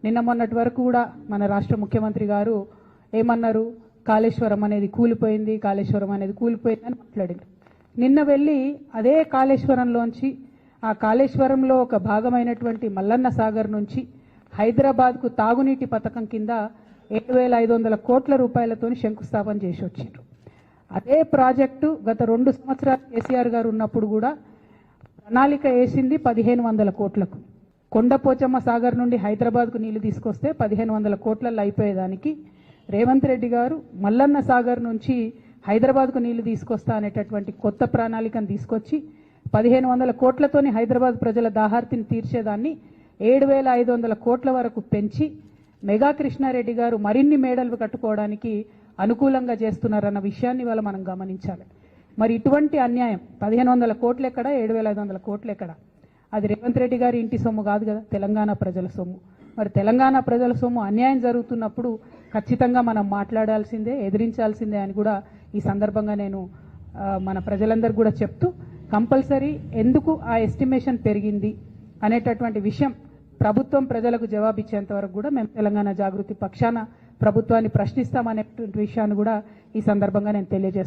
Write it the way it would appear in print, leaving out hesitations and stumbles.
నిన్న మొన్నటి వరకు కూడా మన రాష్ట్ర ముఖ్యమంత్రి గారు ఏమన్నారు, కాళేశ్వరం అనేది కూలిపోయింది, కాళేశ్వరం అనేది కూలిపోయింది అని మాట్లాడారు. నిన్న వెళ్ళి అదే కాళేశ్వరంలోంచి ఆ కాళేశ్వరంలో ఒక భాగమైనటువంటి మల్లన్న సాగర్ నుంచి హైదరాబాద్కు తాగునీటి పథకం కింద 7,500 కోట్ల రూపాయలతో శంకుస్థాపన చేసి వచ్చారు. అదే ప్రాజెక్టు గత 2 సంవత్సరాలు కేసీఆర్ గారు ఉన్నప్పుడు కూడా ప్రణాళిక వేసింది 1,500 కోట్లకు. కొండపోచమ్మ సాగర్ నుండి హైదరాబాద్కు నీళ్లు తీసుకొస్తే 1,500 కోట్లలో అయిపోయేదానికి రేవంత్ రెడ్డి గారు మల్లన్న సాగర్ నుంచి హైదరాబాద్కు నీళ్లు తీసుకొస్తా అనేటటువంటి కొత్త ప్రణాళికను తీసుకొచ్చి 1,500 కోట్లతోని హైదరాబాద్ ప్రజల దాహార్తిని తీర్చేదాన్ని 7,500 కోట్ల వరకు పెంచి మెగా కృష్ణారెడ్డి గారు మరిన్ని మేడలు కట్టుకోవడానికి అనుకూలంగా చేస్తున్నారన్న విషయాన్ని ఇవాళ మనం గమనించాలి. మరి ఇటువంటి అన్యాయం 1,500 కోట్లు ఎక్కడ, 7,500 కోట్లు ఎక్కడ? అది రేవంత్ రెడ్డి గారి ఇంటి సొమ్ము కాదు కదా, తెలంగాణ ప్రజల సొమ్ము. మరి తెలంగాణ ప్రజల సొమ్ము అన్యాయం జరుగుతున్నప్పుడు ఖచ్చితంగా మనం మాట్లాడాల్సిందే, ఎదిరించాల్సిందే అని కూడా ఈ సందర్భంగా నేను మన ప్రజలందరూ కూడా చెప్తూ, కంపల్సరీ ఎందుకు ఆ ఎస్టిమేషన్ పెరిగింది అనేటటువంటి విషయం ప్రభుత్వం ప్రజలకు జవాబిచ్చేంత వరకు కూడా మేము తెలంగాణ జాగృతి పక్షాన ప్రభుత్వాన్ని ప్రశ్నిస్తామనేటువంటి విషయాన్ని కూడా ఈ సందర్భంగా నేను తెలియజేస్తాను.